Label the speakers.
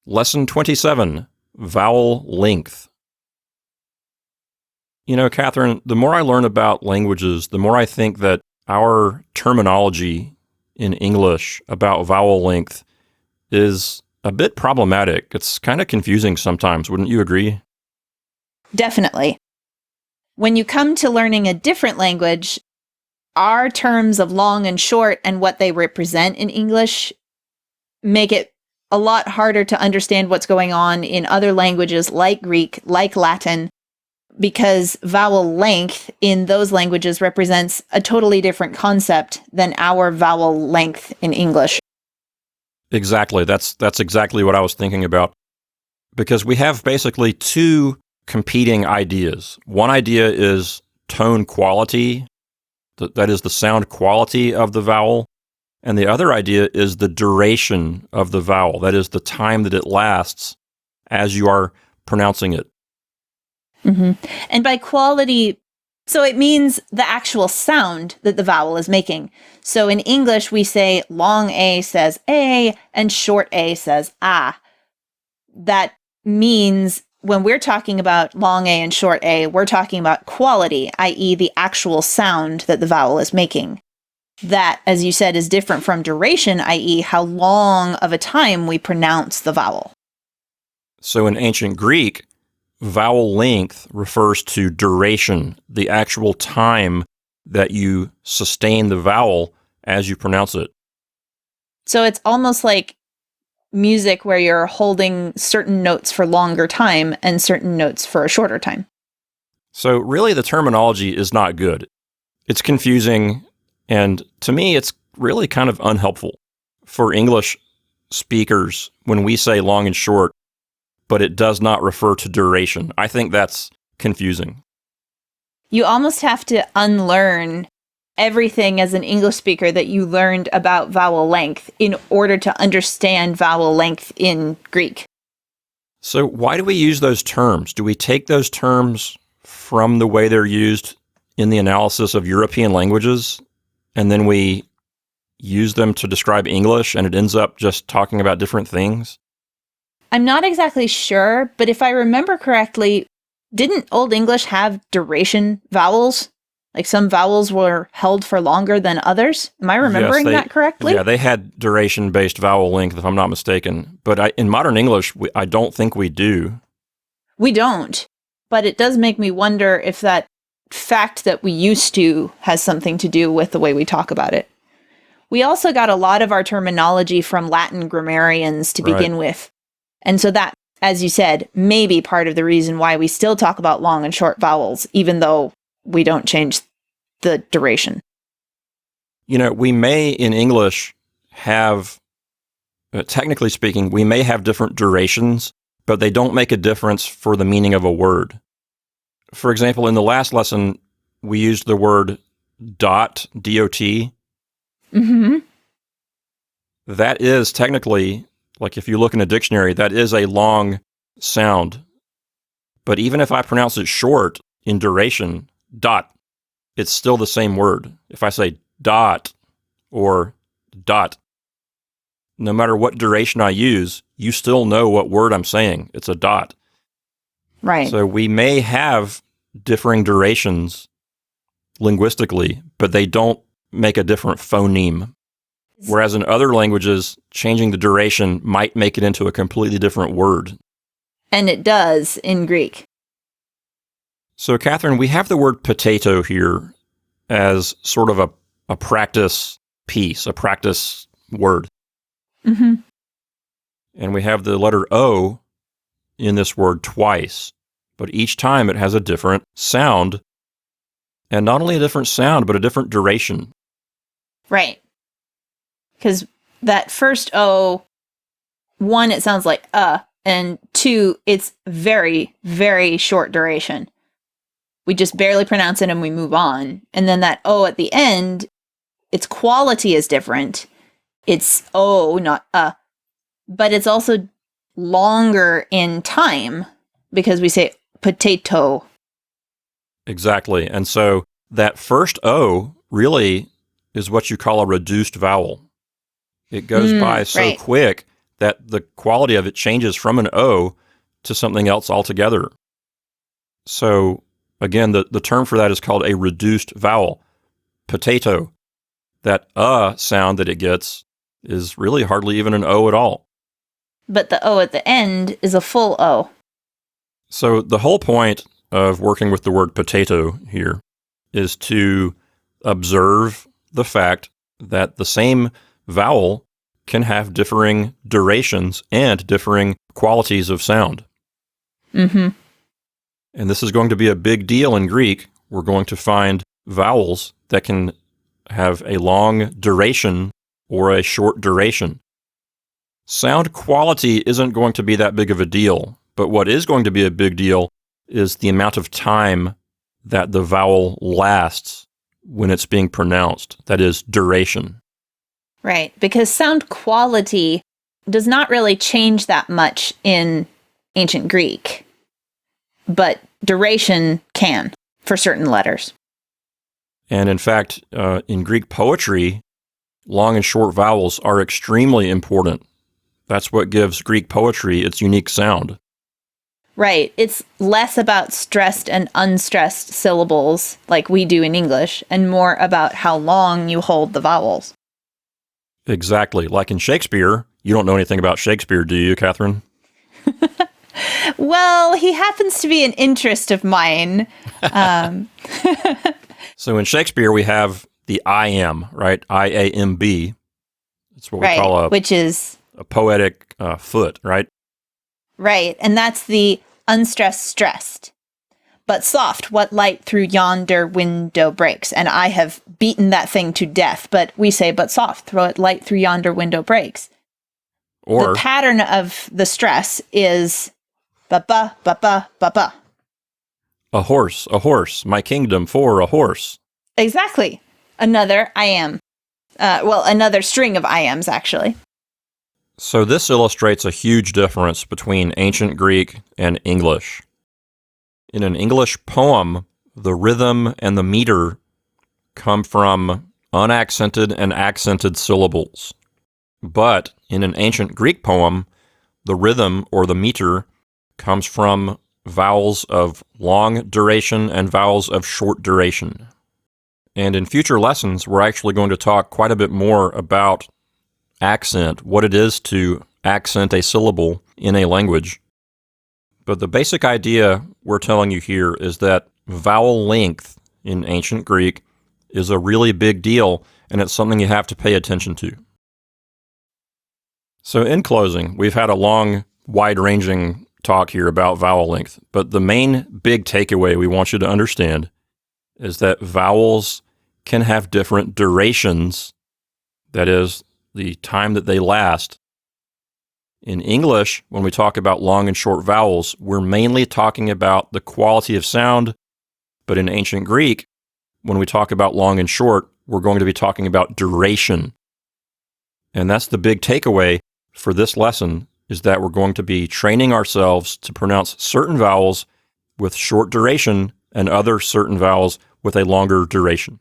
Speaker 1: Lesson 27, Vowel Length. You know, Catherine, the more I learn about languages, the more I think that our terminology in English about vowel length is a bit problematic. It's kind of confusing sometimes, wouldn't you agree?
Speaker 2: Definitely. When you come to learning a different language, our terms of long and short and what they represent in English make it a lot harder to understand what's going on in other languages like Greek, like Latin, because vowel length in those languages represents a totally different concept than our vowel length in English.
Speaker 1: Exactly. That's exactly what I was thinking about. Because we have basically two competing ideas. One idea is tone quality, that is the sound quality of the vowel. And the other idea is the duration of the vowel, that is the time that it lasts as you are pronouncing it.
Speaker 2: Mm-hmm. And by quality, so it means the actual sound that the vowel is making. So in English, we say long A says A and short A says ah. That means when we're talking about long A and short A, we're talking about quality, i.e. the actual sound that the vowel is making. That, as you said, is different from duration, i.e. how long of a time we pronounce the vowel.
Speaker 1: So in ancient Greek, vowel length refers to duration, the actual time that you sustain the vowel as you pronounce it.
Speaker 2: So it's almost like music where you're holding certain notes for longer time and certain notes for a shorter time.
Speaker 1: So really the terminology is not good. It's confusing, and to me it's really kind of unhelpful for English speakers when we say long and short, but it does not refer to duration. I think that's confusing.
Speaker 2: You almost have to unlearn everything as an English speaker that you learned about vowel length in order to understand vowel length in Greek.
Speaker 1: So why do we use those terms? Do we take those terms from the way they're used in the analysis of European languages, and then we use them to describe English, and it ends up just talking about different things?
Speaker 2: I'm not exactly sure, but if I remember correctly, didn't Old English have duration vowels? Like some vowels were held for longer than others? Am I remembering that correctly?
Speaker 1: Yeah, they had duration-based vowel length, if I'm not mistaken. But in modern English, I don't think we do.
Speaker 2: We don't. But it does make me wonder if that fact that we used to has something to do with the way we talk about it. We also got a lot of our terminology from Latin grammarians to begin with. And so that, as you said, may be part of the reason why we still talk about long and short vowels, even though we don't change the duration.
Speaker 1: You know, we may in English have, technically speaking, we may have different durations, but they don't make a difference for the meaning of a word. For example, in the last lesson, we used the word dot, D-O-T.
Speaker 2: Mm-hmm.
Speaker 1: That is technically, like if you look in a dictionary, that is a long sound. But even if I pronounce it short in duration, dot, it's still the same word. If I say dot or dot, no matter what duration I use, you still know what word I'm saying. It's a dot.
Speaker 2: Right.
Speaker 1: So we may have differing durations linguistically, but they don't make a different phoneme. Whereas in other languages, changing the duration might make it into a completely different word.
Speaker 2: And it does in Greek.
Speaker 1: So, Catherine, we have the word potato here as sort of a practice piece, a practice word.
Speaker 2: Mm-hmm.
Speaker 1: And we have the letter O in this word twice, but each time it has a different sound, and not only a different sound, but a different duration.
Speaker 2: Right. Because that first O, one, it sounds like and two, it's very, very short duration. We just barely pronounce it and we move on. And then that O at the end, its quality is different. It's O, not but it's also longer in time because we say potato.
Speaker 1: Exactly. And so that first O really is what you call a reduced vowel. It goes by so quick that the quality of it changes from an O to something else altogether. So again, the term for that is called a reduced vowel. Potato. That sound that it gets is really hardly even an O at all.
Speaker 2: But the O at the end is a full O.
Speaker 1: So the whole point of working with the word potato here is to observe the fact that the same vowel can have differing durations and differing qualities of sound.
Speaker 2: Mm-hmm.
Speaker 1: And this is going to be a big deal in Greek. We're going to find vowels that can have a long duration or a short duration. Sound quality isn't going to be that big of a deal, but what is going to be a big deal is the amount of time that the vowel lasts when it's being pronounced. That is, duration.
Speaker 2: Right, because sound quality does not really change that much in ancient Greek, but duration can for certain letters.
Speaker 1: And in fact, in Greek poetry, long and short vowels are extremely important. That's what gives Greek poetry its unique sound.
Speaker 2: Right. It's less about stressed and unstressed syllables like we do in English, and more about how long you hold the vowels.
Speaker 1: Exactly. Like in Shakespeare, you don't know anything about Shakespeare, do you, Catherine?
Speaker 2: Well, he happens to be an interest of mine.
Speaker 1: So in Shakespeare, we have the iamb, right? I-A-M-B. It's what we call
Speaker 2: which is
Speaker 1: a poetic foot, right?
Speaker 2: Right, and that's the unstressed stressed. But soft, what light through yonder window breaks. And I have beaten that thing to death, but we say, but soft, what light through yonder window breaks.
Speaker 1: Or
Speaker 2: the pattern of the stress is ba-ba, ba-ba, ba-ba.
Speaker 1: a horse, my kingdom for a horse.
Speaker 2: Exactly. Another I am. Another string of I ams, actually.
Speaker 1: So this illustrates a huge difference between ancient Greek and English. In an English poem, the rhythm and the meter come from unaccented and accented syllables. But in an ancient Greek poem, the rhythm or the meter comes from vowels of long duration and vowels of short duration. And in future lessons, we're actually going to talk quite a bit more about accent, what it is to accent a syllable in a language. But the basic idea we're telling you here is that vowel length in ancient Greek is a really big deal, and it's something you have to pay attention to. So in closing, we've had a long, wide-ranging talk here about vowel length, but the main big takeaway we want you to understand is that vowels can have different durations, that is, the time that they last. In English, when we talk about long and short vowels, we're mainly talking about the quality of sound, but in ancient Greek, when we talk about long and short, we're going to be talking about duration. And that's the big takeaway for this lesson, is that we're going to be training ourselves to pronounce certain vowels with short duration and other certain vowels with a longer duration.